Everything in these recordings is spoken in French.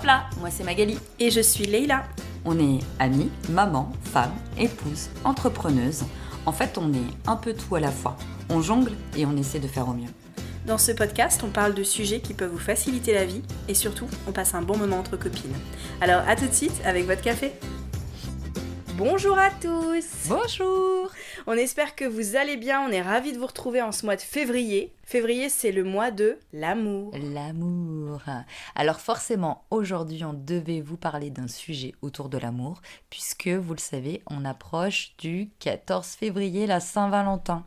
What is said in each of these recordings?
Hop là, moi c'est Magali. Et je suis Leïla. On est amies, maman, femme, épouse, entrepreneuse. En fait, on est un peu tout à la fois. On jongle et on essaie de faire au mieux. Dans ce podcast, on parle de sujets qui peuvent vous faciliter la vie et surtout, on passe un bon moment entre copines. Alors à tout de suite avec votre café. Bonjour à tous. Bonjour. On espère que vous allez bien, on est ravis de vous retrouver en ce mois de février. Février, c'est le mois de l'amour. L'amour. Alors forcément, aujourd'hui, on devait vous parler d'un sujet autour de l'amour, puisque, vous le savez, on approche du 14 février, la Saint-Valentin.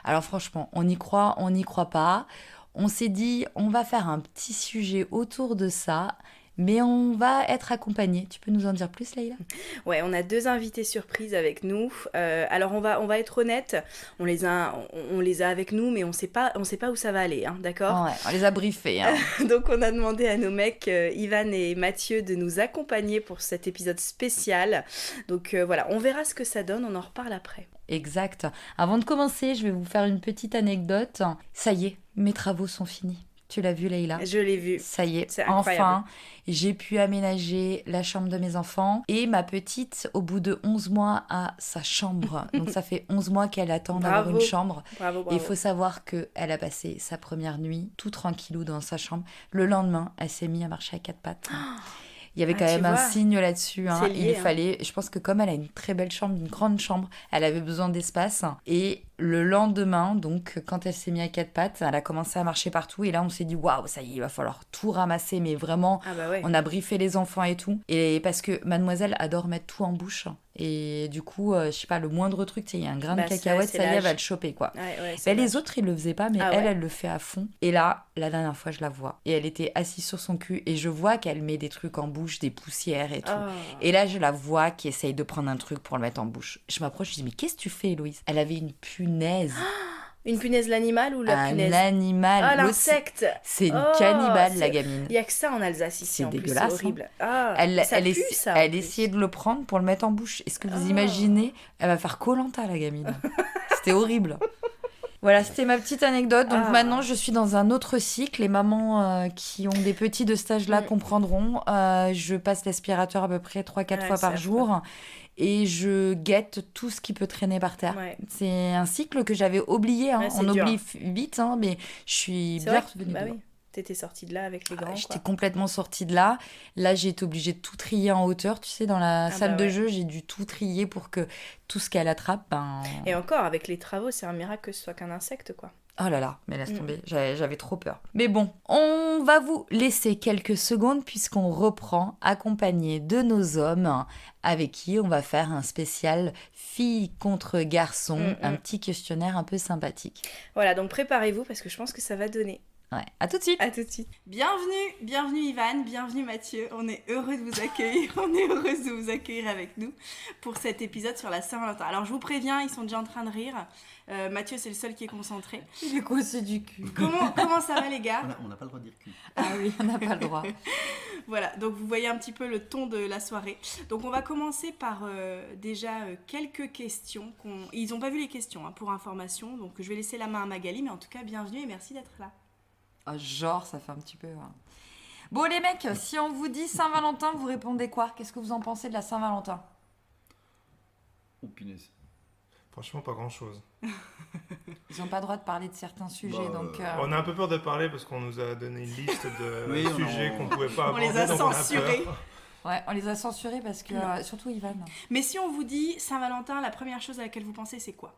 Alors franchement, on y croit, on n'y croit pas. On s'est dit, on va faire un petit sujet autour de ça, mais on va être accompagnés. Tu peux nous en dire plus, Leïla ? Ouais, on a 2 invités surprises avec nous. Alors on va être honnête, on les a avec nous, mais on sait pas où ça va aller, hein, d'accord ? Ouais, on les a briefés. Hein. Donc on a demandé à nos mecs, Ivan et Mathieu, de nous accompagner pour cet épisode spécial. Donc voilà, on verra ce que ça donne, on en reparle après. Exact. Avant de commencer, je vais vous faire une petite anecdote. Ça y est, mes travaux sont finis. Tu l'as vu, Leïla ? Je l'ai vu. Ça y est, C'est incroyable. enfin, j'ai pu aménager la chambre de mes enfants. Et ma petite, au bout de 11 mois, a sa chambre. Donc ça fait 11 mois qu'elle attend d'avoir une chambre. Bravo. Et il faut savoir qu'elle a passé sa première nuit tout tranquillou dans sa chambre. Le lendemain, elle s'est mise à marcher à 4 pattes. Il y avait quand même un signe là-dessus. Hein. Lié, Il fallait, je pense que comme elle a une très belle chambre, une grande chambre, elle avait besoin d'espace. Et le lendemain, donc, quand elle s'est mise à 4 pattes, elle a commencé à marcher partout. Et là, on s'est dit, waouh, ça y est, il va falloir tout ramasser. Mais vraiment, on a briefé les enfants et tout. Et parce que mademoiselle adore mettre tout en bouche. Et du coup, je sais pas, le moindre truc, tu sais, il y a un grain de cacahuète, ça y est, elle va le choper, quoi. Les autres, ils le faisaient pas, mais elle le fait à fond. Et là, la dernière fois, je la vois. Et elle était assise sur son cul. Et je vois qu'elle met des trucs en bouche, des poussières et tout. Et là, je la vois qui essaye de prendre un truc pour le mettre en bouche. Je m'approche, je dis, mais qu'est-ce que tu fais, Héloïse ? Elle avait une punaise. Une punaise, l'animal ou la punaise ? Un animal. Ah, l'insecte. C'est une cannibale, la gamine. Il n'y a que ça en Alsace ici, c'est en dégueulasse, plus, c'est horrible. Hein. Elle essayait de le prendre pour le mettre en bouche. Est-ce que vous imaginez ? Elle va faire Koh-Lanta, la gamine. C'était horrible. Voilà, c'était ma petite anecdote. Donc maintenant, je suis dans un autre cycle. Les mamans qui ont des petits de cet âge-là comprendront. Je passe l'aspirateur à peu près 3-4 fois par jour. Et je guette tout ce qui peut traîner par terre. Ouais. C'est un cycle que j'avais oublié. Hein. On oublie vite, hein, mais je suis bien revenue dedans. Oui. T'étais sortie de là avec les grands. J'étais complètement sortie de là. Là, j'ai été obligée de tout trier en hauteur. Tu sais, dans la salle de jeu, j'ai dû tout trier pour que tout ce qu'elle attrape... Et encore, avec les travaux, c'est un miracle que ce soit qu'un insecte, quoi. Oh là là, mais laisse tomber, j'avais trop peur. Mais bon, on va vous laisser quelques secondes puisqu'on reprend accompagné de nos hommes avec qui on va faire un spécial filles contre garçons, un petit questionnaire un peu sympathique. Voilà, donc préparez-vous parce que je pense que ça va donner. Ouais, à tout de suite. À tout de suite. Bienvenue Ivan, bienvenue Mathieu. On est heureux de vous accueillir, on est heureuse de vous accueillir avec nous pour cet épisode sur la Saint-Valentin. Alors je vous préviens, ils sont déjà en train de rire. Mathieu, c'est le seul qui est concentré. Il est coincé du cul. Comment ça va les gars ? On n'a pas le droit de dire cul. Ah oui, on n'a pas le droit. Voilà, donc vous voyez un petit peu le ton de la soirée. Donc on va commencer par déjà quelques questions. Ils n'ont pas vu les questions, hein, pour information. Donc je vais laisser la main à Magali, mais en tout cas, bienvenue et merci d'être là. Oh, genre, ça fait un petit peu... Bon les mecs, si on vous dit Saint-Valentin, vous répondez quoi ? Qu'est-ce que vous en pensez de la Saint-Valentin ? Oh punaise. Franchement, pas grand-chose. Ils n'ont pas le droit de parler de certains sujets, donc... On a un peu peur de parler parce qu'on nous a donné une liste de sujets qu'on ne pouvait pas aborder. On les a censurés. Ouais, on les a censurés parce que... surtout Ivan. Mais si on vous dit Saint-Valentin, la première chose à laquelle vous pensez, c'est quoi ?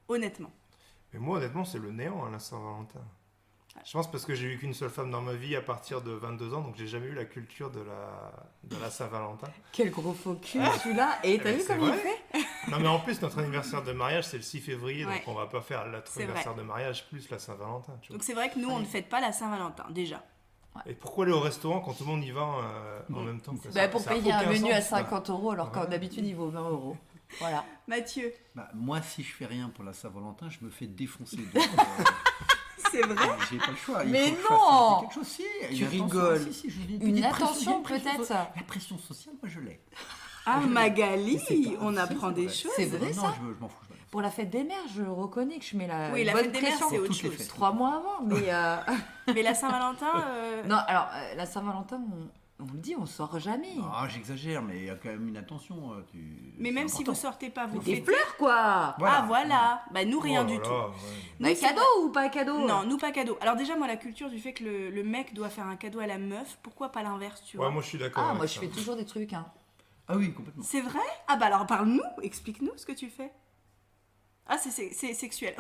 Honnêtement. Mais moi, honnêtement, c'est le néant, hein, la Saint-Valentin. Je pense parce que j'ai eu qu'une seule femme dans ma vie à partir de 22 ans, donc j'ai jamais eu la culture de la Saint-Valentin. Quel gros faux cul celui-là. Et t'as vu comme il fait ? Non mais en plus notre anniversaire de mariage c'est le 6 février, donc on va pas faire notre anniversaire de mariage plus la Saint-Valentin. Tu vois. Donc c'est vrai que nous on ne fête pas la Saint-Valentin déjà. Ouais. Et pourquoi aller au restaurant quand tout le monde y va en même temps que pour payer un menu à 50 € alors qu'en d'habitude il vaut 20 €. Voilà. Mathieu. Moi si je fais rien pour la Saint-Valentin je me fais défoncer. C'est vrai. J'ai pas le choix. Mais non. Quelque chose, si. Tu rigoles. Une attention peut-être. La pression sociale, moi je l'ai. Ah Magali, on apprend des choses. C'est vrai ça. Non, je m'en fous. Pour la fête des mères, je reconnais que je mets la la bonne fête des mères, pression. c'est autre chose. 3 mois avant, mais... Mais la Saint-Valentin... Non, alors, la Saint-Valentin, On le dit, on sort jamais. Ah, j'exagère, mais il y a quand même une attention. Mais c'est même si vous important. sortez pas, vous Des faites. fleurs, quoi. Ah voilà, bah nous rien Oh du là tout. là, ouais. Nous, Un c'est cadeau ou pas cadeau? Non, nous pas cadeau. Alors déjà moi la culture du fait que le mec doit faire un cadeau à la meuf, pourquoi pas l'inverse, tu vois? Ouais, moi je suis d'accord. Ah, avec moi je ça. fais toujours des trucs. Hein. Ah oui, complètement. C'est vrai? Ah bah alors parle-nous, explique-nous ce que tu fais. Ah c'est sexuel.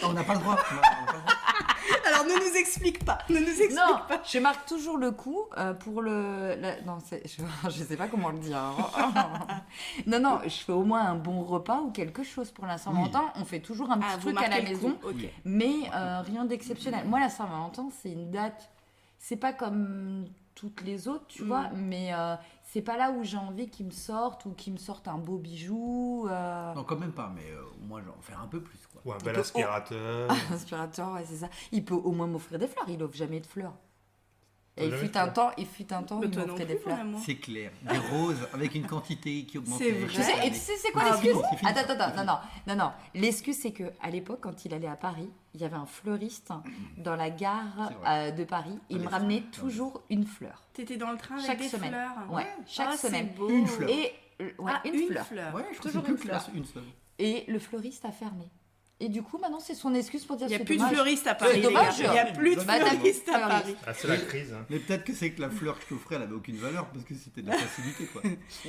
Ah, on n'a pas le droit. On n'a pas le droit. Alors ne nous explique pas, ne nous explique Non, pas. je marque toujours le coup pour le. Non, je sais pas comment le dire. Hein. Non, je fais au moins un bon repas ou quelque chose pour la Saint-Valentin. On fait toujours un petit Ah, vous truc à la marquez le maison, coup, ok. Oui. mais rien d'exceptionnel. Moi, la Saint-Valentin, c'est une date. C'est pas comme toutes les autres, tu vois, mais c'est pas là où j'ai envie qu'ils me sortent ou qu'ils me sortent un beau bijou. Non, quand même pas, mais au moins j'en faire un peu plus. Quoi. Ou un Il bel peut- aspirateur. Aspirateur, ouais, c'est ça. Il peut au moins m'offrir des fleurs. Il offre jamais de fleurs. Et il Jamais fut de un fleurs. temps, Mais il toi non m'offrait plus, des fleurs. mon amour. C'est clair. Des roses avec une quantité qui augmente. C'est vrai. Tu sais, et tu sais, c'est quoi Ah, l'excuse bon, c'est fini, Attends, c'est fini. non. L'excuse, c'est que à l'époque, quand il allait à Paris, il y avait un fleuriste dans la gare C'est vrai. de Paris. Il les me ramenait fleurs. toujours une fleur. T'étais dans le train avec Chaque des semaine. fleurs. Ouais, chaque Ah, c'est semaine. beau. Une fleur. Et ouais, Ah, une fleur. Ouais, je trouve Toujours que c'est une plus fleur. classe, une seule. Et le fleuriste a fermé. Et du coup, maintenant, c'est son excuse pour dire Il n'y a c'est plus de dommage. fleuristes à Paris. C'est les gars. dommage. Il n'y a plus de Madame fleuristes à fleuriste. Paris. Ah, c'est la crise. Hein. Mais peut-être que c'est que la fleur que je t'offrais, elle avait aucune valeur parce que c'était de la facilité, quoi.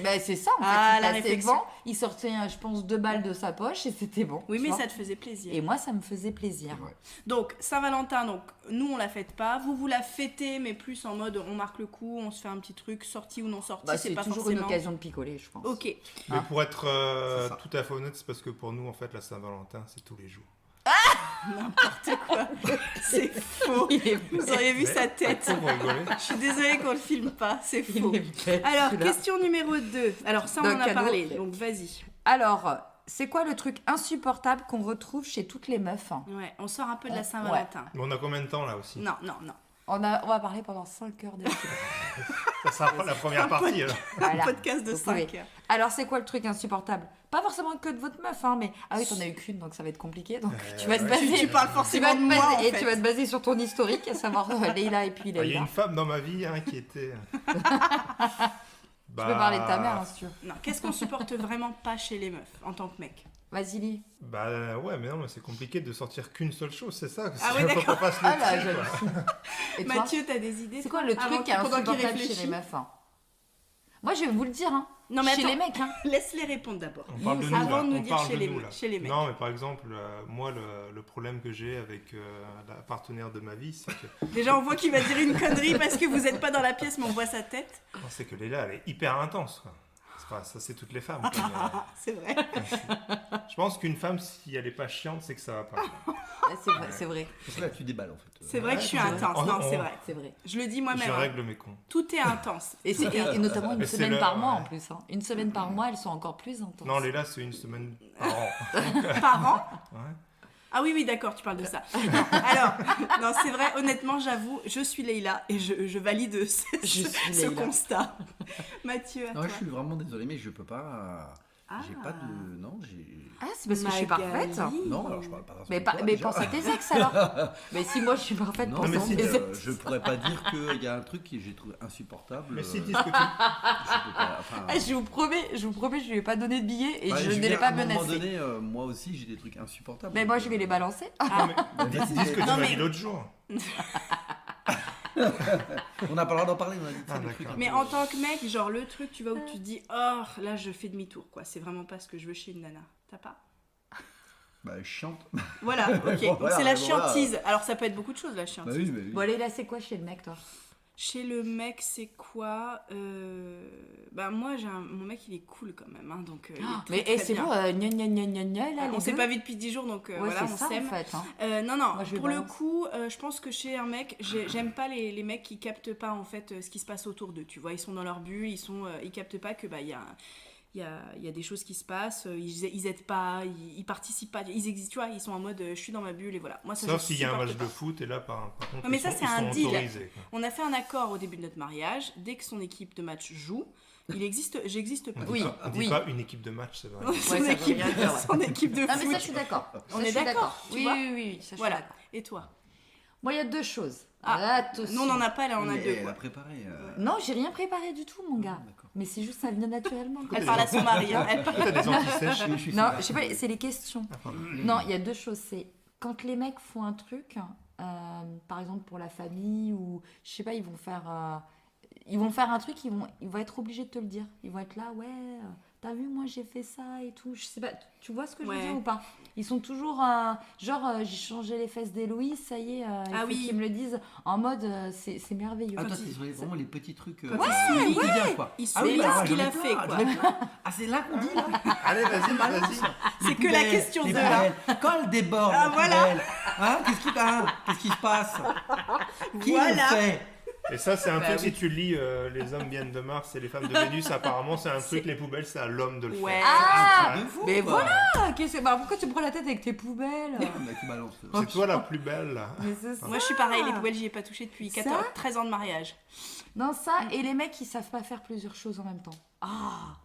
Ben, c'est ça, en fait. Ah, Il la passait réflexion. devant, il sortait, je pense, 2 balles de sa poche et c'était bon. Oui, tu mais vois. ça te faisait plaisir. Et moi, ça me faisait plaisir. C'est vrai. Donc, Saint-Valentin, donc, nous, on la fête pas. Vous la fêtez, mais plus en mode, on marque le coup, on se fait un petit truc, sorti ou non sorti, Bah, c'est c'est pas toujours forcément... une occasion de picoler, je pense. Ok. Mais Ah. pour être C'est ça. tout à fait honnête, c'est parce que pour nous, en fait, la Saint-Valentin, c'est tous les jours. N'importe quoi. C'est faux. Il est Vous auriez vu Mais- sa tête. Vous rigolez Je suis désolée qu'on le filme pas, c'est Il faux. est bête, Alors, celui-là. question numéro 2. Alors, ça, on D'un en a cadeau. parlé, donc vas-y. Alors, c'est quoi le truc insupportable qu'on retrouve chez toutes les meufs? Ouais, on sort un peu de la Ouais. Saint-Valentin. Mais on a combien de temps là aussi? Non. On va parler pendant 5 heures de Ça sera la première partie alors. Voilà. Un podcast de Vous 5 pouvez. heures. Alors, c'est quoi le truc insupportable? Pas forcément que de votre meuf, hein, mais... Ah oui, t'en as eu qu'une, donc ça va être compliqué. Donc tu vas te ouais. baser... Tu parles forcément de moi, en et fait. tu vas te baser sur ton historique, à savoir Leïla et puis Ah, Il y a Leïla. une femme dans ma vie hein, qui était. Tu peux parler de ta mère, hein, si tu veux. Non, qu'est-ce qu'on supporte vraiment pas chez les meufs, en tant que mec? Vas-y, Lee. Bah ouais, mais non, mais c'est compliqué de sortir qu'une seule chose, c'est ça. Ah ouais, Faut d'accord. pas se Ah là, le j'aime. dessus, quoi. Et toi, Mathieu, t'as des idées? c'est quoi toi, le avant truc pendant qu'il insupportable chez réfléchit les meufs hein? Moi, je vais vous le dire, hein. Non, mais chez attends. les mecs, hein. Laisse-les répondre d'abord. On parle de nous, Avant là. de nous On dire parle chez de les nous, mecs, là. chez les mecs. Non, mais par exemple, moi, le problème que j'ai avec la partenaire de ma vie, c'est que, Déjà, on voit qu'il va dire une connerie parce que vous êtes pas dans la pièce, mais on voit sa tête. c'est que Léla, elle est hyper intense. Quoi. C'est pas, ça, c'est toutes les femmes. quoi, mais, Ah, c'est vrai. je pense qu'une femme, si elle est pas chiante, c'est que ça va pas. quoi. C'est vrai, c'est vrai, Parce que là, tu déballes en fait. C'est vrai que je suis Ouais, intense. on- Non, on- c'est vrai. c'est vrai. Je le dis Je moi-même. hein. règle mes comptes. Tout est intense. Et notamment une Mais c'est semaine le- par mois ouais. en plus. Hein. Une semaine par mois, elles sont encore plus intenses. Non, Léla, c'est une semaine par an. Par an. Ouais. Ah oui, d'accord, tu parles de ça. Non, alors, non, c'est vrai, honnêtement, j'avoue, je suis Leïla et je valide ce, Je suis ce Leïla. constat. Mathieu, à Non, toi. je suis vraiment désolé, mais je peux pas. J'ai Ah. pas de. Non, j'ai. Ah, c'est parce que je suis parfaite. Magali. Non, alors je parle pas Mais, toi, mais déjà. pense à tes ex alors. Mais si moi je suis parfaite, Non, pense mais à si, tes mais, ex. je pourrais pas dire qu'il y a un truc que j'ai trouvé insupportable. Mais si, dis ce que tu... Je peux pas. Enfin, Ah, je vous promets, je lui ai pas donné de billets et bah, je veux ne dire, l'ai pas à un moment menacé. donné, moi aussi, j'ai des trucs insupportables. Mais moi je vais les balancer. Ah, Dis ce que tu Non, m'as mais- dit l'autre jour. On n'a pas le droit d'en parler, on a dit Ah, des trucs d'accord. un mais peu- en tant que mec, genre le truc, tu vois, où tu te dis, oh, là, je fais demi-tour, quoi. C'est vraiment pas ce que je veux chez une nana. T'as pas? Bah, chiante. Voilà, ok. Bon, Donc voilà, c'est la bon, voilà. chiantise. Alors ça peut être beaucoup de choses, la Bah chiantise. oui, bah oui. Bon allez là c'est quoi chez le mec toi? Chez le mec, c'est quoi Bah moi, mon mec, il est cool quand même, hein, donc il est Mais très, très c'est bien. bon, gna gna gna gna gna là. On les s'est deux. pas vu depuis 10 jours, donc Ouais voilà, c'est on ça s'aime. en fait. Hein. Non, Moi, je pour le balance. coup, je pense que chez un mec, j'aime pas les mecs qui captent pas en fait ce qui se passe autour d'eux. Tu vois, ils sont dans leur bulle, ils captent pas que bah il y a des choses qui se passent, ils aident pas, ils participent pas, ils existent, tu vois, ils sont en mode je suis dans ma bulle et voilà. Moi, ça, Sauf je s'il y a un supporte match pas. de foot et là, par contre, Non, mais ils ça, sont- c'est ils un sont deal. autorisés, quoi. On a fait un accord au début de notre mariage, dès que son équipe de match joue, j'existe pas. On dit Oui, pas, on dit oui. pas une équipe de match, c'est vrai. Son, Ouais, ça veut équipe, rien dire, ouais. son équipe de Ah foot. mais ça je suis d'accord. On Ça, est je suis d'accord, tu Oui vois oui oui, ça je suis Voilà. d'accord. Et toi? Moi, il y a deux choses. Ah, Attention. Nous, on n'en a pas, là, on a Mais deux. elle quoi. a préparé. Non, j'ai rien préparé du tout, mon gars. D'accord. Mais c'est juste, ça vient naturellement. Elle parle à son mari. Hein. Elle parle- T'as des antisèches. Je suis Non, sévère. je sais pas, c'est les questions. Non, il y a deux choses. C'est quand les mecs font un truc, par exemple pour la famille, ou je sais pas, ils vont faire un truc, ils vont être obligés de te le dire. Ils vont être là, ouais, t'as vu, moi j'ai fait ça et tout. Je sais pas, tu vois ce que je veux Ouais. dire ou pas? Ils sont toujours j'ai changé les fesses d'Héloïse, ça y est, il faut oui. qu'ils me le disent en mode c'est merveilleux. Ah, toi, c'est vraiment les petits trucs. Quand il souligne, quotidiens, quoi. il Ah souligne oui, ce alors, qu'il j'en ai a plein, fait, quoi. j'en ai plein. Ah, c'est là qu'on dit, là. Allez, vas-y, malin, vas-y. ça. C'est Les que la poubelles, question les de là. poubelles. Quand elle déborde, Ah, la voilà. poubelle, hein, qu'est-ce qui se passe? Qui Voilà. le fait? Et ça, c'est un Bah truc, oui. si tu lis Les hommes viennent de Mars et les femmes de Vénus, apparemment, c'est un truc, les poubelles, c'est à l'homme de le Ouais. faire. Ah, De fou, mais quoi. voilà, pourquoi tu me prends la tête avec tes poubelles? Bah, tu balances. C'est toi la plus belle. là. Mais c'est ça. Moi, je suis pareil. Les poubelles, j'y ai pas touché depuis Ça 13 ans de mariage. Non, ça, et les mecs, ils savent pas faire plusieurs choses en même temps. Ah,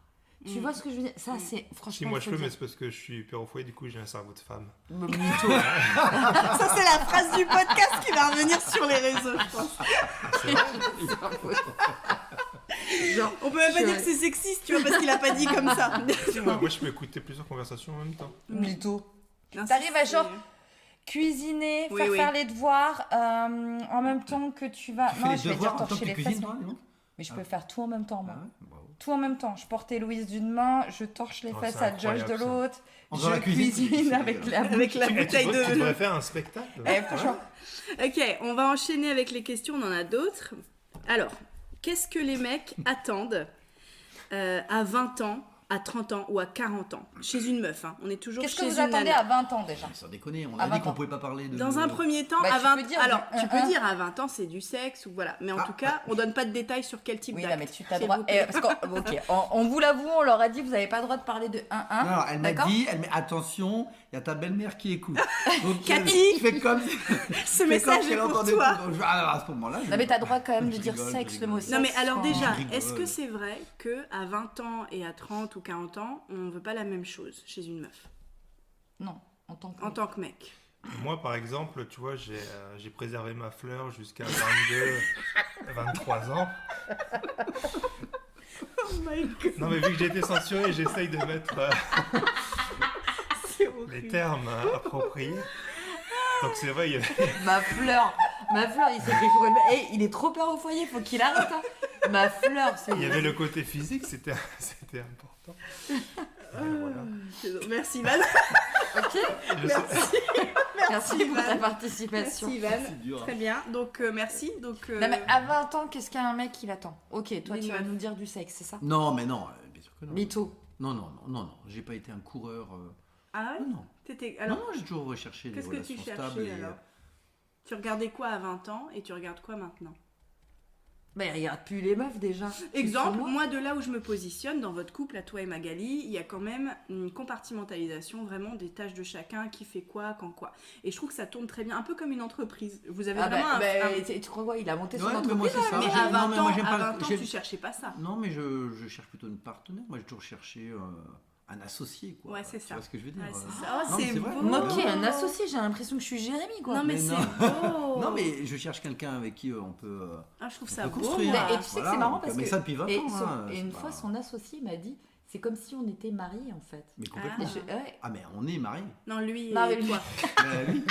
tu vois ce que je veux dire? Ça, c'est franchement. Si moi je faut peux, mais dire. c'est parce que je suis père au foyer, du coup j'ai un cerveau de femme. Mytho. Ça, c'est la phrase du podcast qui va revenir sur les réseaux, je pense. Genre, On peut même pas dire que c'est sexiste, tu vois, parce qu'il a pas dit comme ça. Si, moi je peux écouter plusieurs conversations en même temps. mytho. Non, T'arrives à c'est- genre cuisiner, Oui, faire oui. faire les devoirs en même temps que tu vas. Tu Non, fais je les vais dire devoirs en tant que torcher tu les fesses. cuisines, toi, non? Mais je peux faire tout en même temps, moi. Ah ouais, bravo. Tout en même temps. Je porte Héloïse d'une main, je torche les Oh, fesses c'est à Josh de incroyable, ça. l'autre, En faisant la je cuisine, cuisine c'est avec la Avec la Tu bouteille tu de... devrais faire un spectacle. Eh, franchement, Ok, on va enchaîner avec les questions, on en a d'autres. Alors, qu'est-ce que les mecs attendent à 20 ans, à 30 ans ou à 40 ans? Chez une meuf, hein. On est toujours qu'est-ce chez que vous une attendez nana. à 20 ans déjà? Mais sans déconner, on À a 20 dit qu'on ans. pouvait pas parler de. Dans un premier temps, Bah, à tu 20 peux dire alors du tu peux 1-1. dire à 20 ans c'est du sexe ou voilà, mais en tout cas, on donne pas de détails sur quel type Oui, d'acte. non, mais tu t'as s'il droit. vous plaît. Parce ok, on vous l'avoue, on leur a dit, vous n'avez pas le droit de parler de 1-1. Non, elle m'a d'accord? dit, attention, il y a ta belle-mère qui écoute. Donc, Cathy, tu fais comme Ce message est pour toi. Alors, à ce moment-là. Non, mais t'as le droit quand même de Je dire rigole, sexe, je le mot rigole. sexe. Non mais alors quand- déjà, Je rigole. est-ce que c'est vrai que à 20 ans et à 30 ou 40 ans, on veut pas la même chose chez une meuf Non, en tant que. en tant que mec? Moi par exemple, tu vois, j'ai préservé ma fleur jusqu'à 22, 23 ans. Oh my god, Non mais vu que j'ai été censuré, j'essaye de mettre c'est les horrible. termes appropriés. Donc c'est vrai, il y avait... Ma fleur, il s'est pris pour une. Eh, il est trop peur au foyer, faut qu'il arrête. Hein. Ma fleur, c'est. il y avait le côté physique, c'était important. Voilà. Merci Ivan. Ok. Je sais- Merci pour ta Ivan. participation. Merci Ivan. C'est dur. Très bien. Donc merci. Donc Non, mais à 20 ans, qu'est-ce qu'un mec il attend? Ok, toi Des tu vas meufs. nous dire du sexe, c'est ça? Non, mais non, bien sûr que non. Mytho. Non, j'ai pas été un coureur. ah ouais. Non, T'étais. non, Alors non, j'ai toujours recherché des qu'est-ce que tu relations cherchais stables. alors? Tu regardais quoi à 20 ans et tu regardes quoi maintenant? Bah, il regarde plus les meufs déjà. Exemple, Sur moi. moi de là où je me positionne dans votre couple, à toi et Magali, il y a quand même une compartimentalisation vraiment des tâches de chacun, qui fait quoi, quand quoi. Et je trouve que ça tourne très bien, un peu comme une entreprise. Vous avez Ah vraiment bah, un... tu crois quoi? Il a monté son Ouais, mais entreprise. moi, c'est ça. Mais J'ai- à non, 20 mais ans, moi, j'aime à pas 20 ans, j'ai- tu cherchais pas ça. Non, mais je cherche plutôt une partenaire. Moi, j'ai toujours cherché un associé, quoi. Ouais, c'est Tu ça. vois ce que je veux dire? Ouais, c'est ça. Oh, Non, mais c'est c'est vrai. beau. Moquer un associé, j'ai l'impression que je suis Jérémy quoi. Non mais Mais c'est non. beau. Non, mais je cherche quelqu'un avec qui on peut. Ah, je trouve on ça peut beau. construire. moi. Mais- et tu sais que c'est marrant donc, parce mais que- ça depuis 20 Et, ans. hein, et c'est une pas- fois, son associé m'a dit, c'est comme si on était mariés en fait. Mais complètement. Et je- ouais. Ah, mais on est mariés. Non, lui Non, et mais- toi. Oui.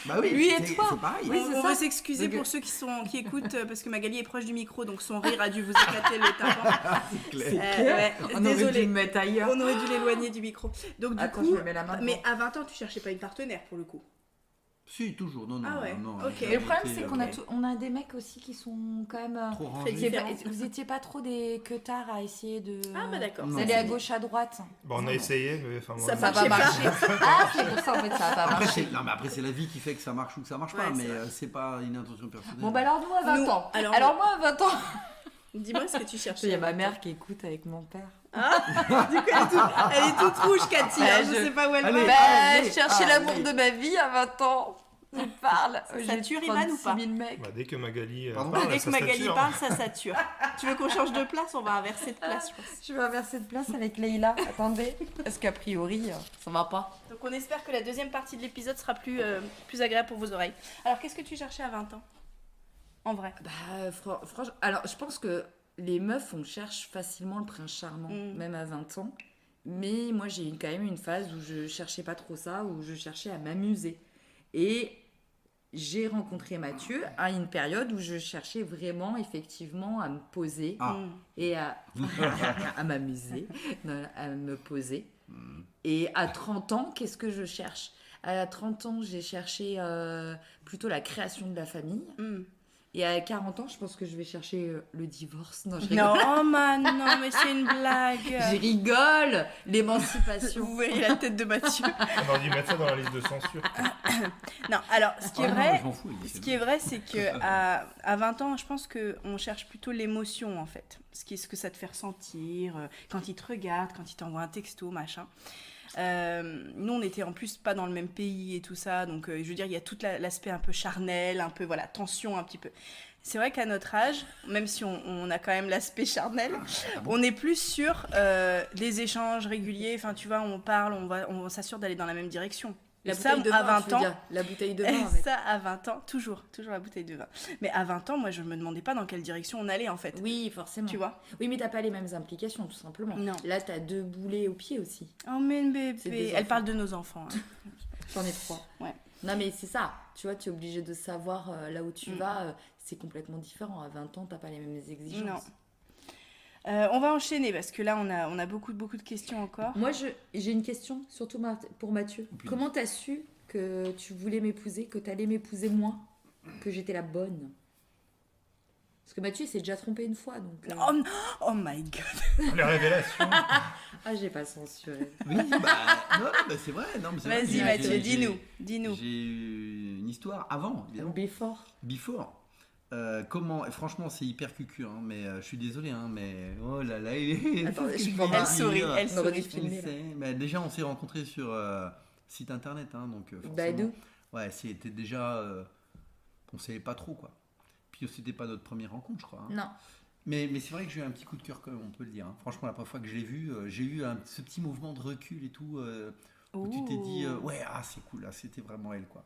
Bah oui, Lui et c'est- toi. C'est pareil. Oui, on c'est on ça. veut s'excuser Donc, pour ceux qui écoutent parce que Magali est proche du micro, donc son rire a dû vous éclater le tympan. C'est clair. Ouais, On aurait dû désolé. le mettre ailleurs. On aurait dû l'éloigner du micro. Donc du Attends, coup, je me mets la main mais devant. à 20 ans, tu cherchais pas une partenaire pour le coup. Si, toujours. Non, non. Ah ouais, non, ok. j'ai Mais le problème, été, c'est qu'on a, on a des mecs aussi qui sont quand même. trop Très rangé. différents. Vous étiez pas trop des queutards à essayer de. Ah bah d'accord. Non. D'aller à gauche, à droite. Bon, on a essayé, mais enfin, moi, Ça Ça marchait va pas. marcher. Ah, c'est pour ça en fait, ça va pas Après, marcher. non, mais après, c'est la vie qui fait que ça marche ou que ça marche Ouais, pas, c'est mais vrai. c'est pas une intention personnelle. Bon, bah alors nous à 20 Nous, ans. alors- Alors moi à 20 ans. Dis-moi ce que tu cherchais. Il y a ma mère qui écoute avec mon père. Du coup, elle est toute rouge, Cathy. Ouais, hein, je je- sais pas où elle Allez. va. Bah, allez, je cherchais allez. l'amour de ma vie à 20 ans. Tu parles. Ça tue Ivan ou pas? 6 000 mecs. Bah, dès que Magali Pardon parle, Dès que ça Magali sature. parle, ça sature. Tu veux qu'on change de place? On va inverser de place, je pense. Je vais inverser de place avec Leïla. Attendez. Parce qu'a priori, ça va pas. Donc on espère que la deuxième partie de l'épisode sera plus agréable pour vos oreilles. Alors qu'est-ce que tu cherchais à 20 ans? En vrai. Bah, franchement, alors je pense que les meufs, on cherche facilement le prince charmant, même à 20 ans. Mais moi, j'ai quand même une phase où je cherchais pas trop ça, où je cherchais à m'amuser. Et j'ai rencontré Mathieu à une période où je cherchais vraiment, effectivement, à me poser et à m'amuser, non, à me poser. Et à 30 ans, qu'est-ce que je cherche? À 30 ans, j'ai cherché plutôt la création de la famille. Et à 40 ans, je pense que je vais chercher le divorce. Non, je rigole. Non, oh man, non, mais c'est une blague. Je rigole. L'émancipation. Vous voyez la tête de Mathieu. On aurait dû mettre ça dans la liste de censure. Non, alors ce qui est Ah non, vrai, je m'en fous, ce qui est vrai, c'est que à 20 ans, je pense qu'on cherche plutôt l'émotion en fait. Ce que ça te fait ressentir quand il te regarde, quand il t'envoie un texto, machin. Nous, on était en plus pas dans le même pays et tout ça, donc je veux dire, il y a tout l'aspect un peu charnel, un peu voilà, tension un petit peu. C'est vrai qu'à notre âge, même si on a quand même l'aspect charnel, on est plus sur des échanges réguliers. Enfin, tu vois, on parle, on s'assure d'aller dans la même direction. La Et ça, bouteille de à vin, 20 tu veux ans, dire. La bouteille de vin. Avec. ça à 20 ans, toujours la bouteille de vin. Mais à 20 ans, moi, je me demandais pas dans quelle direction on allait en fait. Oui, forcément. Tu vois? Oui, mais t'as pas les mêmes implications, tout simplement. Non. Là, t'as 2 boulets au pied aussi. Oh mais C'est bébé, des elle enfants. parle de nos enfants. Hein. J'en ai 3. Ouais. Non, mais c'est ça. Tu vois, tu es obligé de savoir là où tu vas. C'est complètement différent. À 20 ans, t'as pas les mêmes exigences. Non. On va enchaîner parce que là, on a beaucoup de questions encore. Moi, j'ai une question, surtout pour Mathieu. Putain. Comment t'as su que tu voulais m'épouser, que t'allais m'épouser moi, que j'étais la bonne? Parce que Mathieu il s'est déjà trompé une fois, donc... Oh my god. Les révélations. Ah, j'ai pas censuré. Oui, bah, non, bah, c'est vrai. Non, mais c'est vrai. Vas-y J'ai- Mathieu, j'ai- dis-nous. J'ai eu une histoire avant, évidemment. Before. Before. Comment, franchement, c'est hyper cucu, hein, mais je suis désolé, hein, mais oh là là, il est. Attends, qu'est-ce que je je peux vais Elle dire sourit, elle On aurait dû sourit. filmer, là. Mais déjà, on s'est rencontrés sur site internet, hein, donc forcément. Badou. Ouais, c'était déjà. On savait pas trop, quoi. Puis c'était pas notre première rencontre, je crois. Hein. Non. Mais c'est vrai que j'ai eu un petit coup de cœur, quand même, on peut le dire. Hein. Franchement, la première fois que je l'ai vu, j'ai eu ce petit mouvement de recul et tout, où tu t'es dit, ouais, ah, c'est cool, là, c'était vraiment elle, quoi.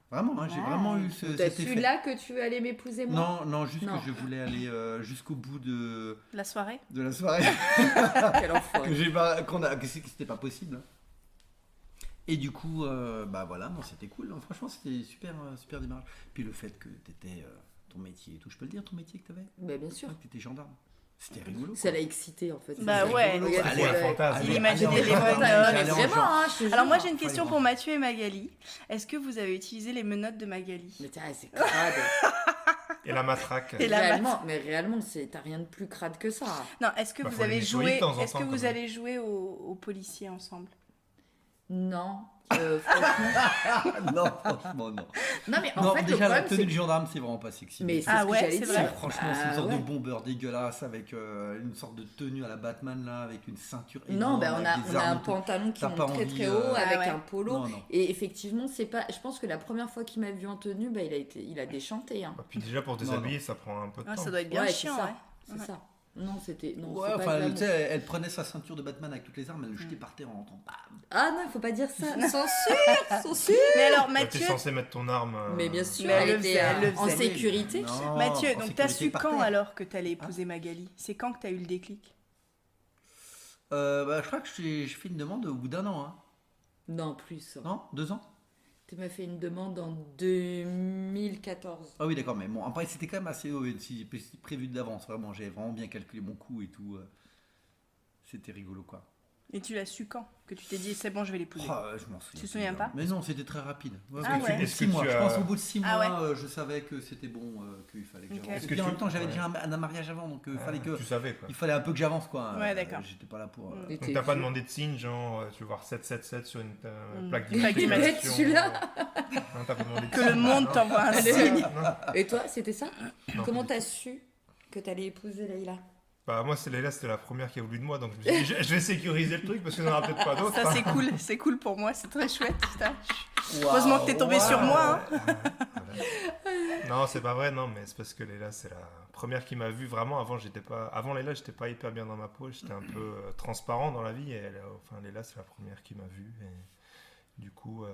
Vraiment, hein, j'ai vraiment eu T'as cet su effet. là que tu allais m'épouser moi? Non, juste Non. que je voulais aller jusqu'au bout de La soirée. la soirée, Quel enfoiré. que c'était pas possible. Et du coup, bah voilà, non, c'était cool. Non, franchement, c'était super démarrage. Puis le fait que t'étais ton métier et tout, je peux le dire, ton métier que t'avais? Bah, bien sûr. Que t'étais gendarme. C'était rigolo. Ça l'a excité en fait. Bah C'était ouais. rigolo. C'est un fantasme. Il imaginait allez, les allez, menottes. allez, Mais allez, vraiment, allez, hein, je te Alors jure. moi j'ai une question Fallait pour Mathieu et Magali. Est-ce que vous avez utilisé les menottes de Magali? Mais tiens, c'est crade. Et la matraque. Et la réellement, t'as rien de plus crade que ça. Non, est-ce que Bah, vous faut les avez nettoyer joué de temps en Est-ce que temps, vous quand même. allez jouer aux policiers ensemble? Non. Franchement. Non, franchement, non. Non, mais en Non, fait, le déjà, la problème, tenue c'est de gendarme, c'est vraiment pas sexy. Mais c'est Ah ce que ouais, j'allais c'est dire. vrai. Franchement, c'est une Ah sorte ouais. de bombeur dégueulasse avec une sorte de tenue à la Batman là, avec une ceinture Non, énorme, ben avec des on a un armes et tout. pantalon qui T'as monte pas très envie, très haut Ah avec ouais. un polo. Non, non. Et effectivement, c'est pas. Je pense que la première fois qu'il m'a vu en tenue, bah, il a déchanté. Hein. Bah, puis déjà pour se Non, déshabiller, ça prend un peu de Ah, temps. ça doit être bien Ouais, chiant, c'est ça. ouais. C'est Ouais. ça. Non, c'était. Non, Ouais, c'est pas enfin, glamour. tu sais, elle prenait sa ceinture de Batman avec toutes les armes, elle le jetait par terre en rentrant. Bam. Ah non, il faut pas dire ça. Censure. Mais alors T'es Mathieu, censé mettre ton arme. Mais bien sûr, Mais elle elle le était faisait, elle le en faisait. sécurité. Non, Mathieu, en donc t'as sécurité su par quand terre. alors que t'allais épouser Magali? C'est quand que t'as eu le déclic? Bah, je crois que je fais une demande au bout d'un an. Hein. Non, plus. Non, 2 ans. Tu m'as fait une demande en 2014. Ah oui, d'accord, mais bon, après c'était quand même assez prévu d'avance, vraiment, j'avais vraiment bien calculé mon coût et tout. C'était rigolo, quoi. Et tu l'as su quand? Que tu t'es dit c'est bon, je vais l'épouser. Oh, je m'en souviens. Tu te souviens plus, pas hein. Mais non, c'était très rapide. Ah ouais. Au bout de Est-ce que 6 mois. tu Je as- pense au bout de 6 mois, Ah ouais. je savais que c'était bon, qu'il fallait que Ok. j'avance. Est-ce Et que puis en tu- même temps, j'avais ouais. déjà un mariage avant, donc Ah, fallait que Tu savais quoi. il fallait un peu que j'avance, quoi. Ouais, d'accord. J'étais pas là pour. Et Donc t'es t'as pas vieux. demandé de signe, genre tu veux voir 777 sur une plaque Plaque d'immatriculation. celui-là. Non, t'as pas demandé de Que le signe. monde Non. t'envoie un Allez. signe. Non. Et toi, c'était ça? Non, Comment pas du t'as su que t'allais épouser Leïla? Bah moi c'est Leïla, c'était la première qui a voulu de moi, donc je me suis dit je vais sécuriser le truc parce qu'il n'y en aura peut-être pas d'autres. Ça c'est cool pour moi, c'est très chouette. Putain. Heureusement que t'es tombé sur moi. Hein. Voilà. Non, c'est pas vrai, non, mais c'est parce que Léla, c'est la première qui m'a vu vraiment. Avant Léla, j'étais pas hyper bien dans ma peau, j'étais un peu transparent dans la vie. Et Léla, c'est la première qui m'a vu. Et du coup,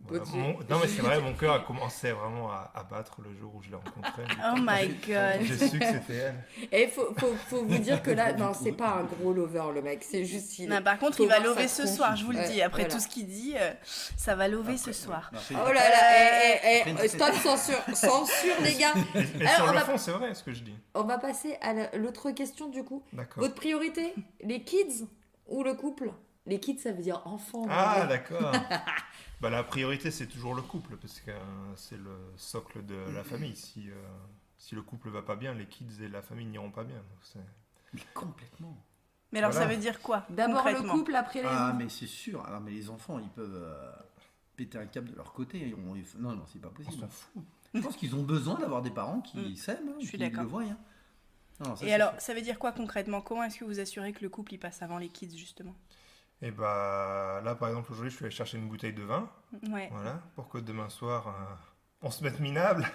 voilà. Non, mais c'est vrai, mon cœur a commencé vraiment à battre le jour où je l'ai rencontrée. Oh my god. J'ai su que c'était elle. Et faut vous dire que là, non, c'est pas un gros lover, le mec. C'est juste. Non, par contre, il va lover ce soir, je vous le dis. Après tout ce qu'il dit, ça va lover ce soir. Oh là là, stop, censure, les gars. Mais sur le fond, c'est vrai ce que je dis. On va passer à l'autre question du coup. D'accord. Votre priorité, les kids ou le couple? Les kids, ça veut dire enfant. Ah, d'accord. Bah, la priorité, c'est toujours le couple, parce que c'est le socle de la famille. Si le couple va pas bien, les kids et la famille n'iront pas bien. Donc Mais complètement. Mais alors, Voilà. ça veut dire quoi D'abord le concrètement couple, après les Ah, mais c'est sûr. Alors, mais les enfants, ils peuvent péter un câble de leur côté. Non, c'est pas on possible. s'en fout. Je pense qu'ils ont besoin d'avoir des parents qui s'aiment, Je suis qui d'accord. le voient. Hein. Non, ça, Et c'est alors, sûr. ça veut dire quoi concrètement? Comment est-ce que vous assurez que le couple il passe avant les kids justement? Et bah là, par exemple, aujourd'hui, je suis allé chercher une bouteille de vin, Ouais. voilà, pour que demain soir, on se mette minable.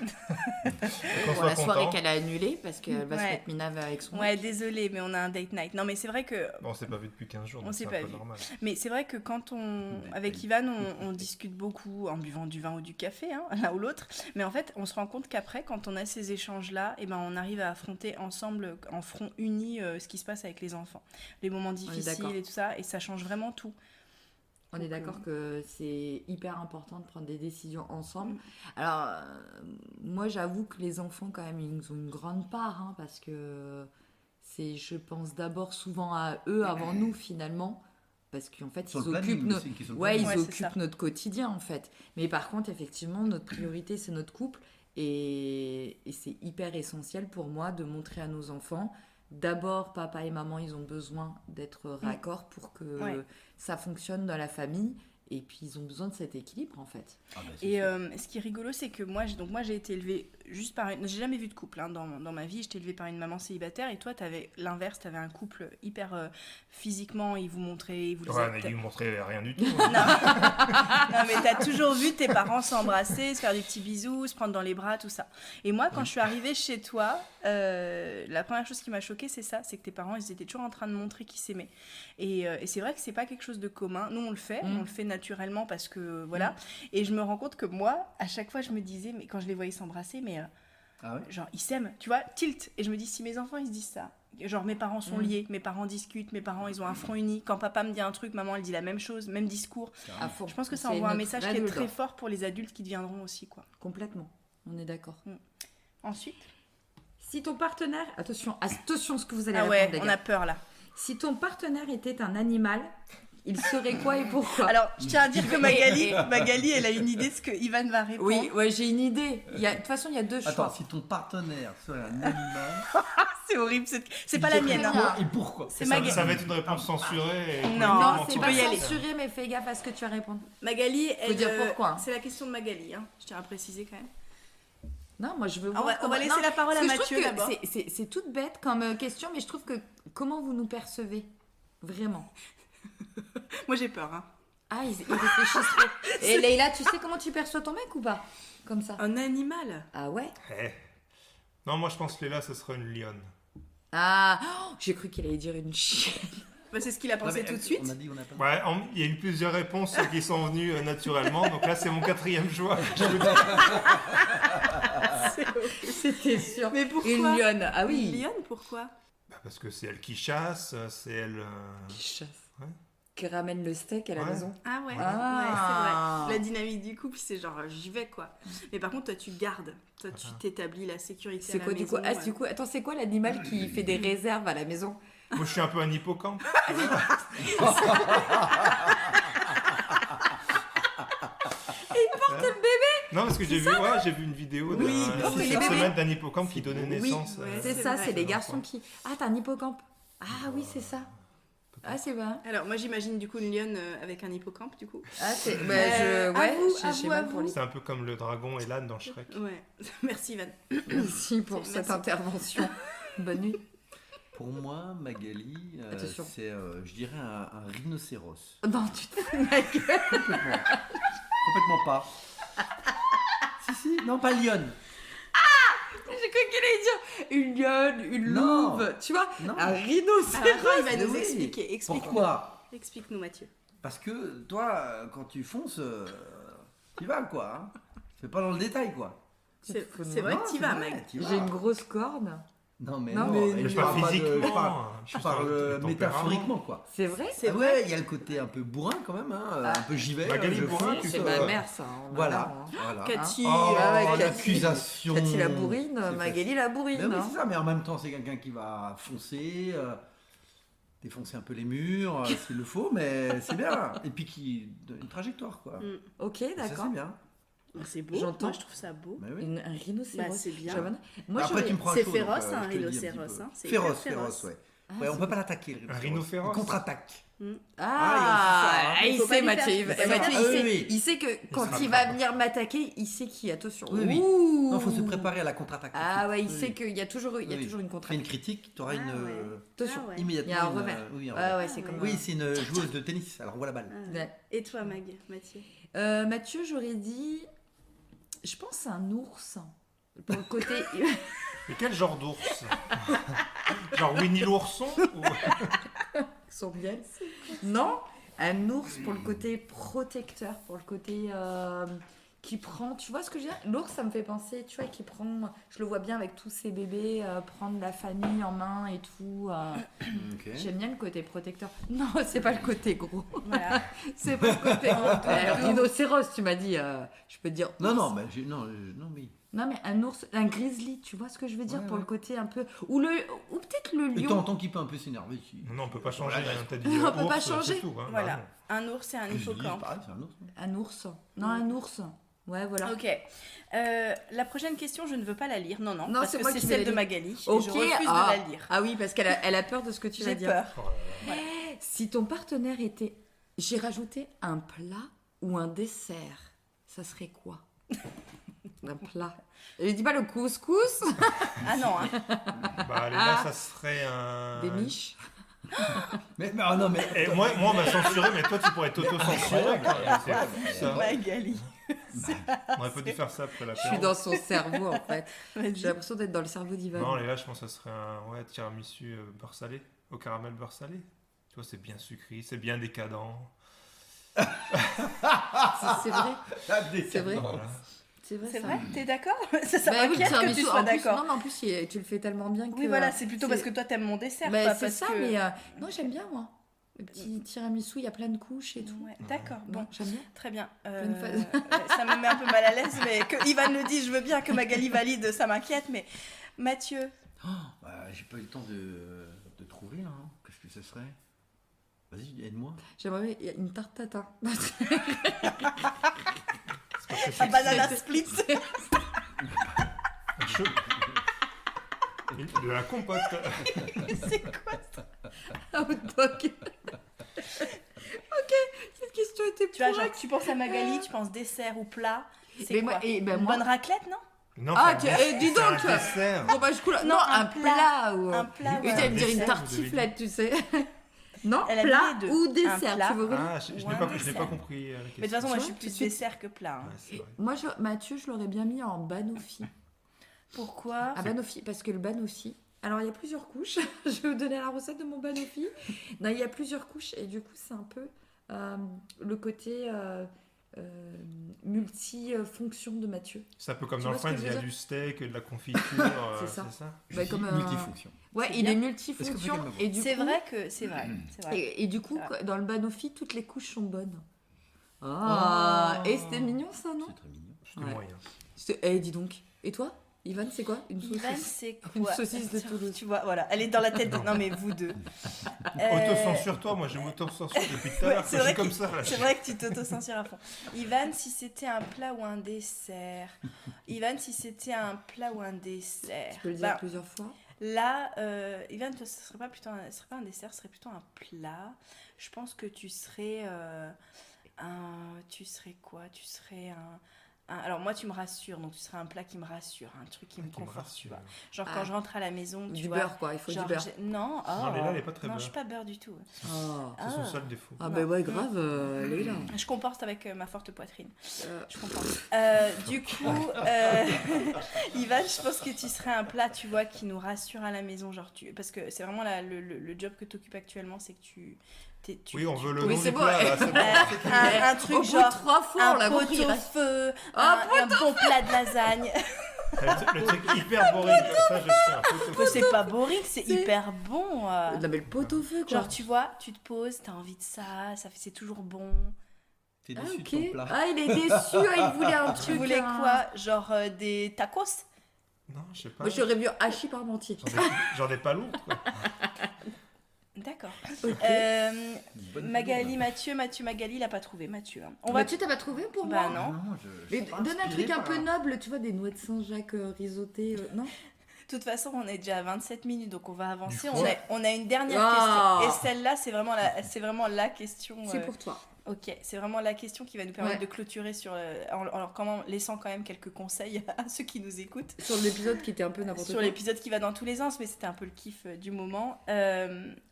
Et qu'on Pour soit la soirée content. qu'elle a annulée parce qu'elle va se Ouais. mettre minable avec son Ouais, désolé, mais on a un date night. Non, mais c'est vrai que. Bon, on s'est pas vu depuis 15 jours, On donc s'est c'est pas un peu vu. normal. Mais c'est vrai que quand avec Ivan, on discute beaucoup en buvant du vin ou du café, hein, l'un ou l'autre. Mais en fait, on se rend compte qu'après, quand on a ces échanges-là, eh ben, on arrive à affronter ensemble, en front uni, ce qui se passe avec les enfants. Les moments difficiles d'accord. et tout ça, et ça change vraiment tout. On est Donc, d'accord que c'est hyper important de prendre des décisions ensemble. Alors, moi, j'avoue que les enfants, quand même, ils ont une grande part, hein, parce que je pense d'abord souvent à eux avant nous, finalement. Parce qu'en fait, Sur ils le planning, occupent, c'est une question de ouais, planning. ils Ouais, c'est ça. occupent notre quotidien, en fait. Mais par contre, effectivement, notre priorité, c'est notre couple. Et c'est hyper essentiel pour moi de montrer à nos enfants, d'abord, papa et maman, ils ont besoin d'être raccords pour que Ouais. ça fonctionne dans la famille. Et puis, ils ont besoin de cet équilibre, en fait. Ah, bah, c'est Et sûr. ce qui est rigolo, c'est que moi, j'ai été élevée juste par une... J'ai jamais vu de couple hein, dans ma vie. J'étais élevée par une maman célibataire. Et toi, t'avais l'inverse. T'avais un couple hyper physiquement. Ils vous montraient... Ils vous Ouais, mais il me montrait rien du tout. Non, mais t'as toujours vu tes parents s'embrasser, se faire des petits bisous, se prendre dans les bras, tout ça. Et moi, quand je suis arrivée chez toi, la première chose qui m'a choquée, c'est ça. C'est que tes parents, ils étaient toujours en train de montrer qu'ils s'aimaient. Et c'est vrai que c'est pas quelque chose de commun. Nous, on le fait. On le fait naturellement parce que... Voilà. Et je me rends compte que moi, à chaque fois, je me disais, mais quand je les voyais s'embrasser, mais Ah ouais. genre, ils s'aiment, tu vois, tilt. Et je me dis, si mes enfants, ils se disent ça, genre, mes parents sont liés, mes parents discutent, mes parents, ils ont un front uni. Quand papa me dit un truc, maman, elle dit la même chose, même discours. À fond. Je pense que ça C'est envoie un notre message qui règle est très d'or. fort pour les adultes qui deviendront aussi, quoi. Complètement. On est d'accord. Ensuite. Si ton partenaire... Attention ce que vous allez Ah répondre, ouais, les on gars. a peur là. Si ton partenaire était un animal, il serait quoi et pourquoi? Alors, je tiens à dire que Magali, elle a une idée de ce que Ivan va répondre. Oui, ouais, j'ai une idée. De toute façon, il y a deux choix. Attends, si ton partenaire serait un animal, C'est horrible, c'est pas la mienne. Hein. pourquoi et pourquoi? C'est Ça, Magali. ça va être une réponse censurée. Non, Non, tu c'est peux pas y aller. censuré, mais fais gaffe à ce que tu vas répondre. Magali, elle. dire pourquoi, hein. C'est la question de Magali, hein. Je tiens à préciser quand même. Non, moi je veux On voir. va laisser la parole à parce que je Mathieu trouve que d'abord. c'est toute bête comme question, mais je trouve que comment vous nous percevez vraiment? Moi j'ai peur, hein. Ah, ils réfléchissent trop. Et Leïla, tu sais comment tu perçois ton mec ou pas? Comme ça. Un animal. Ah ouais? Eh. Non, moi je pense que Léla, ce serait une lionne. Ah, oh, j'ai cru qu'il allait dire une chienne. Bah, c'est ce qu'il a pensé tout de suite. On a dit, on a pas. Ouais, il y a eu plusieurs réponses qui sont venues naturellement, donc là c'est mon quatrième choix. Je vous dis. C'était sûr. Mais pourquoi? Une lionne. Ah oui. Une lionne, pourquoi? Bah, parce que c'est elle qui chasse, c'est elle. Qui chasse. Ouais. Qui ramène le steak à la Ouais. maison. Ah ouais, Ah. ouais, c'est vrai. La dynamique du couple, c'est genre j'y vais quoi. Mais par contre, toi tu gardes, toi tu t'établis la sécurité à C'est la quoi du maison. coup? Ah, du coup, attends, c'est quoi l'animal qui fait des réserves à la maison? Moi je suis un peu un hippocampe. Porte le bébé. Non, parce que j'ai vu une vidéo Oui, de porter les 6 bébés. semaines d'un hippocampe qui donnait naissance. ouais, C'est c'est ça, vrai. c'est les garçons qui. Ah, t'as un hippocampe. Ah oui, c'est ça. Ah, c'est vrai. Alors moi j'imagine du coup une lionne avec un hippocampe du coup. Ah, c'est. Bah, À ouais, vous, j'ai à vous, mal à pour vous. lui. C'est un peu comme le dragon et l'âne dans Shrek. Ouais, merci Ivan. Merci pour Merci. cette intervention. Bonne nuit. Pour moi, Magali, Attention. c'est, je dirais, un rhinocéros. Non, tu te fous de ma gueule. complètement pas. Si, non, pas lionne. J'ai cru qu'elle allait dire une lionne, une Non. louve, tu vois, Non. un rhinocéros. Alors, attends, il va nous Oui. expliquer. Explique-nous. Pourquoi? Explique-nous, Mathieu. Parce que toi, quand tu fonces, tu vas quoi. Hein. Tu fais pas dans le détail quoi. C'est fous de vrai Non, que tu c'est vas, vrai, mec. tu vas. J'ai une grosse corne. Non mais Non, non, mais mais je je parle pas pas de, physiquement, je parle métaphoriquement quoi. C'est vrai? C'est Ah vrai. ouais, il y a le côté un peu bourrin quand même, hein, un peu givet. Magali je bourrin, fonce, C'est ma mère, ça. Hein, Voilà, vraiment, hein. voilà. Cathy. Oh, ouais, Cathy. l'accusation. Cathy la bourrine, C'est Magali la bourrine. Ben oui, hein. c'est ça, mais en même temps, c'est quelqu'un qui va foncer, défoncer un peu les murs, s'il le faut, mais c'est bien. Et puis qui donne une trajectoire, quoi. Ok, Ça, d'accord. c'est bien. C'est beau. J'entends. Moi, je trouve ça beau. Ben oui. Un rhinocéros. Bah, c'est bien. Jaune. Moi, Après, tu me prends à C'est chaud, féroce, donc, un je te le dis un rhinocéros, petit peu. hein, c'est Féroce, hyper féroce, féroce. ouais. Ah, Ouais, on c'est peut pas l'attaquer, le Un rhinocéros. Il contre-attaque. Ah, il il faut pas sait lui Mathieu. faire- Il faut pas lui Mathieu, faire- il Ah, sait- oui, oui. il sait que quand sera il prêt. va venir m'attaquer, il sait qui. Attention. Oui, oui. Ouh. Non, faut se préparer à la contre-attaque. Ah ouais, il Oui, sait oui. qu'il y a toujours une Oui. contre Fais une critique, tu auras Ah une. ouais. Attention. Ah ouais. Immédiatement. Il y a un une, revers. oui, un Ah revers. ouais, c'est comme. Oui, c'est une joueuse de tennis, elle renvoie la balle. Ah. Ouais. Et toi, Mathieu? Mathieu, j'aurais dit. Je pense un ours. Pour le côté. Mais quel genre d'ours? Genre Winnie l'ourson ou... Sont bien. Non, un ours pour le côté protecteur, pour le côté qui prend. Tu vois ce que je veux dire? L'ours, ça me fait penser, tu vois, qui prend. Je le vois bien avec tous ses bébés, prendre la famille en main et tout. Ok. J'aime bien le côté protecteur. Non, c'est pas le côté gros. Voilà. C'est pas le côté gros. Rhinocéros, tu m'as dit. Je peux te dire. Non, ours. non, mais non, oui. Non, mais un ours, un grizzly, tu vois ce que je veux dire? Ouais, Pour ouais. le côté un peu. Ou peut-être le Et lion. t'entends qu'il peut un peu s'énerver ici. Non, on peut pas changer. Voilà. Hein, t'as dit On peut pas ours, changer. c'est tout, hein, Voilà. bah Un ours et un hippocampe. Pareil, c'est un autre. Un ours. Non, un ours. Ouais, voilà. Ok. La prochaine question, je ne veux pas la lire. Non, Non, parce c'est que moi c'est qui vais celle la de lire. Magali. Et Ok. je refuse ah. de la lire. Ah oui, parce elle a peur de ce que tu vas J'ai dire. peur. non. Oh là là. Si ton partenaire était. J'ai rajouté un plat ou un dessert. Ça serait quoi? Un plat. Et dis pas le couscous. Ah non, hein. Bah, allez, là, ça serait un. Des miches. Mais non, mais. Et moi, on m'a censuré, mais toi, tu pourrais t'auto-censurer. quoi. C'est fou, ça. Magali. On aurait pas dû faire ça après la Je suis dans son cerveau en fait. Vas-y. J'ai l'impression d'être dans le cerveau d'Ivan. Non, et là, je pense que ça serait un tiramisu beurre salé, au caramel beurre salé. Tu vois, c'est bien sucré, c'est bien décadent. C'est vrai. C'est vrai. Voilà. C'est vrai. C'est ça. vrai? T'es d'accord? Ça Bah oui, le m'inquiète que tu tiramisu, sois en plus, d'accord. non, mais en plus, tu le fais tellement bien que. Oui, voilà, c'est plutôt c'est- parce que toi, t'aimes mon dessert, Bah, pas c'est parce ça, que... mais non, j'aime bien moi. Le petit tiramisu, il y a plein de couches et tout. Ouais, d'accord, bon, Bon, j'aime bien. très bien. Pleine phase. Ça me met un peu mal à l'aise, mais que Ivan le dise, je veux bien que Magali valide, ça m'inquiète, mais Mathieu, Bah, j'ai pas eu le temps de trouver là. Hein. Qu'est-ce que ce serait? Vas-y, aide-moi. J'aimerais bien- il y a une tarte tatin. un banana split. De la compote. C'est quoi ça? Un hot dog. Ok, cette question était Tu vois, pourrie. genre, tu penses à Magali, tu penses dessert ou plat, c'est Mais quoi? moi, et ben Une moi. bonne raclette, non? Non, Ah, c'est un tu- dis c'est un donc. dessert. Bon, bah, je coule- Non, Non, un un plat ou. Un plat ou Oui, un tu allais me dire une dessert, tartiflette, tu sais. Non, Elle a plat mis les deux. ou Un dessert, plat. tu veux Ah, je Ou n'ai un pas, je n'ai dessert. pas compris la question. Mais de toute façon, moi, je Tu suis vois, plus tout de suite. dessert que plat. hein. Ouais, c'est vrai. Moi, Mathieu, je l'aurais bien mis en banoffee. Pourquoi? Ah, banoffee, parce que le banoffee. Alors, il y a plusieurs couches. Je vais vous donner la recette de mon banoffee. Non, il y a plusieurs couches et du coup, c'est un peu le côté multifonction de Mathieu. C'est un peu comme Tu dans le vois ce que Friends, je il y veux a dire du steak, de la confiture. C'est ça. C'est ça. Bah, comme un- multifonction. Ouais, C'est il bien. est Est-ce que multifonction vous pouvez me voir et du C'est coup. vrai que c'est vrai. C'est vrai. Et du coup, C'est vrai. dans le banoffee, toutes les couches sont bonnes. Ah, Oh. et c'était mignon ça, non? C'est très mignon. C'était Ouais. moyen. Eh, dis donc. Et toi, Ivan, c'est quoi? Une saucisse? Ivan, c'est Une quoi? saucisse de Toulouse. Tu vois, voilà, elle est dans la tête de... Non, mais vous deux. Autocensure-toi, moi je m'auto-censure depuis tout à Ouais, l'heure. c'est Je vrai suis comme que- ça. Là. C'est vrai que tu t'auto-censures à fond. Ivan, si c'était un plat ou un dessert. Ivan, si c'était un plat ou un dessert. Tu peux le dire Ben, plusieurs fois. là, Ivan, ce serait pas plutôt ce serait pas un dessert, ce serait plutôt un plat. Je pense que tu serais tu serais quoi? Tu serais Alors moi tu me rassures, donc tu serais un plat qui me rassure, un truc qui me conforte, tu vois. Genre Ah. quand je rentre à la maison, tu Du vois. beurre, quoi. Il faut genre, du beurre. Non, Non, Léla, elle est pas très non, beurre. je suis pas beurre du tout. Oh. C'est son seul défaut. Ah, bah ouais, grave, Leïla. Je comporte avec ma forte poitrine. Euh, Je comprends. Du coup, Ivan, je pense que tu serais un plat, tu vois, qui nous rassure à la maison, genre parce que c'est vraiment le job que tu occupes actuellement, c'est que Oui, on veut le Oui, nom c'est du bon. plat, là, c'est bon. un truc Au bout de genre 3 fois, on l'a un compris. pot-au-feu, Ah, un bon plat de lasagne. Le truc hyper boring, ça, je suis un peu... Mais c'est pas boring, c'est hyper bon. Non, mais le pot-au-feu, quoi. Genre, tu vois, tu te poses, t'as envie de c'est toujours bon. T'es Ah, déçu ok. de ton plat. Ah, il est déçu, il voulait un truc. Tu voulais quoi? Genre des tacos? Non, je sais pas. Moi, j'aurais vu hachis parmentier. Genre des palourdes, quoi. D'accord. Ok. Magali, Mathieu, Magali, il a pas trouvé. Mathieu. Hein. Mathieu, t'as pas trouvé pour Bah moi non. je Mais suis pas donne un inspiré truc un par- peu noble, tu vois, des noix de Saint-Jacques risottées, non? De toute façon, on est déjà à 27 minutes, donc on va avancer. Du On coup. a une dernière Ah. question. Et celle-là, c'est vraiment la question. C'est pour toi. Ok, c'est vraiment la question qui va nous permettre Ouais. de clôturer en laissant quand même quelques conseils à ceux qui nous écoutent. Sur l'épisode qui était un peu n'importe Sur quoi. l'épisode qui va dans tous les sens, mais c'était un peu le kiff du moment.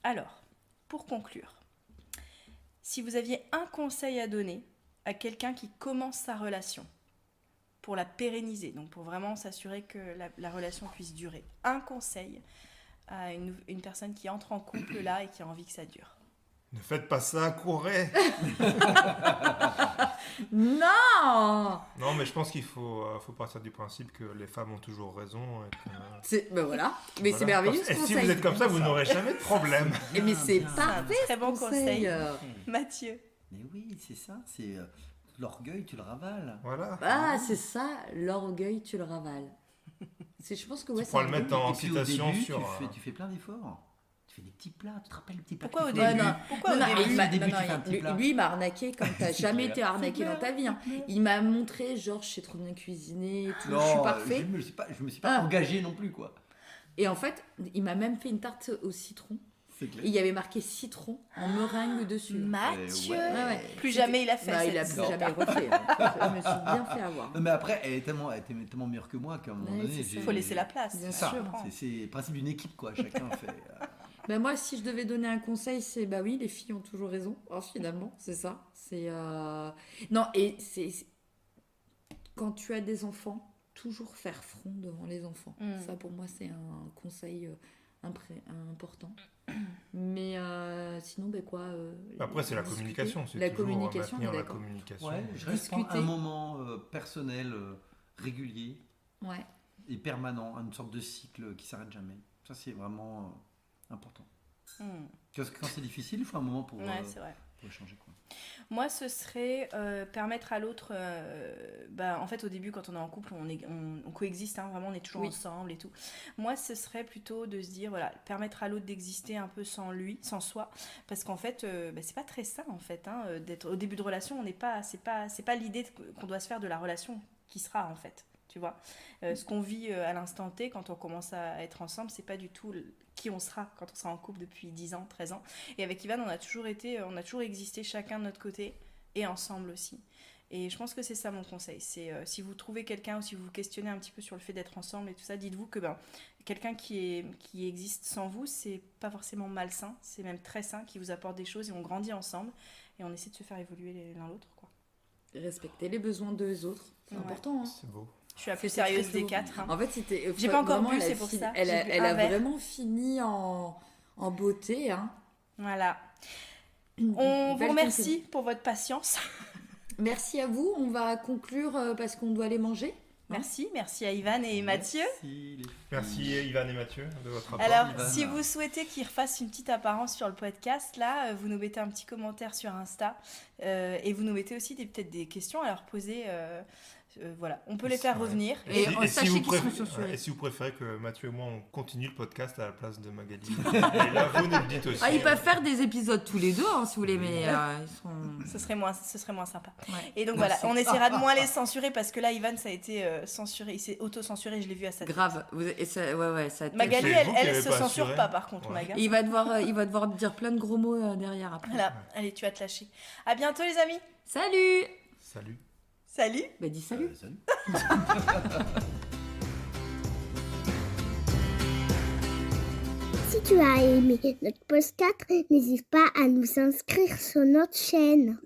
Alors, pour conclure, si vous aviez un conseil à donner à quelqu'un qui commence sa relation, pour la pérenniser, donc pour vraiment s'assurer que la relation puisse durer, un conseil à une personne qui entre en couple là et qui a envie que ça dure. Ne faites pas ça, courez. Non. Non, mais je pense qu'il faut partir du principe que les femmes ont toujours raison. Et que, Ben voilà. Mais voilà. c'est merveilleux ce Et si conseil. vous êtes comme ça, vous n'aurez jamais de problème. Eh, mais c'est Bien. parfait Très ce bon conseil. conseil. Mathieu. Mais oui, c'est ça, c'est l'orgueil, tu le ravales. Voilà. Ah, c'est ça, l'orgueil, tu le ravales. Je pense que ouais, Tu pourras c'est le un mettre bon- en Et puis au citation début, sur... tu fais plein d'efforts. Tu fais des petits plats, tu te rappelles le petit plat Pourquoi que au tu fais début non. Pourquoi Non, au non, début il m'a- Au début, non, tu fais un petit lui, plat. lui, il m'a arnaqué comme t'as C'est jamais clair. été arnaqué dans ta vie. Hein. Il m'a montré, genre, je sais trop bien cuisiner, et tout, je suis parfait. Je me suis pas Ah. engagé non plus, quoi. Et en fait, il m'a même fait une tarte au citron. C'est clair. Et il y avait marqué citron en meringue dessus. Mathieu. Ouais. Ouais. Plus jamais il a fait Bah, cette il a plus Non. jamais refait. Hein. Je me suis bien fait avoir. Non, mais après, elle était tellement meilleure que moi qu'à un moment Ouais, donné, c'est ça. j'ai- Faut laisser la place. Bien C'est ça, sûr. c'est le principe d'une équipe, quoi. Chacun fait. Ben moi, si je devais donner un conseil, c'est bah oui, les filles ont toujours raison. Oh, finalement, c'est ça. C'est non, et c'est quand tu as des enfants, toujours faire front devant les enfants. Mm. Ça, pour moi, c'est un conseil important. Mais sinon, ben quoi Après, c'est la discuter. communication. C'est La toujours communication, maintenir on est la d'accord. communication. Ouais, je reste Discuter. un moment personnel, régulier Ouais. et permanent, une sorte de cycle qui s'arrête jamais. Ça, c'est vraiment important. Parce que quand c'est difficile, il faut un moment pour C'est vrai. échanger, quoi. Moi, ce serait permettre à l'autre. En fait, au début, quand on est en couple, on coexiste, hein, vraiment, on est toujours Oui. ensemble et tout. Moi, ce serait plutôt de se dire, voilà, permettre à l'autre d'exister un peu sans lui, sans soi, parce qu'en fait, c'est pas très sain, en fait, hein, d'être au début de relation. C'est pas l'idée qu'on doit se faire de la relation qui sera, en fait. Tu vois, ce qu'on vit à l'instant T quand on commence à être ensemble, c'est pas du tout qui on sera quand on sera en couple depuis 10 ans, 13 ans. Et avec Ivan, on a toujours existé chacun de notre côté et ensemble aussi. Et je pense que c'est ça mon conseil. C'est si vous trouvez quelqu'un ou si vous vous questionnez un petit peu sur le fait d'être ensemble et tout ça, dites-vous que quelqu'un qui existe sans vous, c'est pas forcément malsain, c'est même très sain, qui vous apporte des choses et on grandit ensemble et on essaie de se faire évoluer l'un l'autre, quoi. Respecter les besoins des autres, c'est Ouais. important. Hein. C'est beau. Je suis la plus C'est très sérieuse des beau. 4. En fait, c'était. J'ai pas encore vraiment, bu, elle a c'est pour fini- ça. Elle J'ai bu a un verre. vraiment fini en beauté. Hein. Voilà. On vous Belle remercie pour votre patience. Merci à vous. On va conclure parce qu'on doit aller manger. Merci à Ivan et Mathieu. Merci, Merci Ivan et Mathieu de votre rapport. Alors, Ivan. si vous souhaitez qu'ils refassent une petite apparence sur le podcast, là, vous nous mettez un petit commentaire sur Insta et vous nous mettez aussi peut-être des questions à leur poser. Voilà, on peut les faire Ouais. revenir. Et sachez vous qu'ils sont censurés. et si vous préférez que Mathieu et moi on continue le podcast à la place de Magali, et là vous nous le dites aussi. Ah, ils peuvent faire des épisodes tous les deux, hein, si vous voulez, mais ils sont. Ce serait moins sympa. Ouais. Et donc voilà, on essaiera de moins les censurer parce que là, Ivan, ça a été censuré. Il s'est auto-censuré, je l'ai vu à sa tête. Grave. Ouais, ça. Magali, C'est vous qui elle avez se pas censure assuré. pas par contre, Ouais. Maga. Il va devoir dire plein de gros mots derrière après. Voilà, allez, tu vas te lâcher. À bientôt les amis. Salut! Salut. Salut. Bah dis salut. Salut. Si tu as aimé notre podcast, n'hésite pas à nous inscrire sur notre chaîne.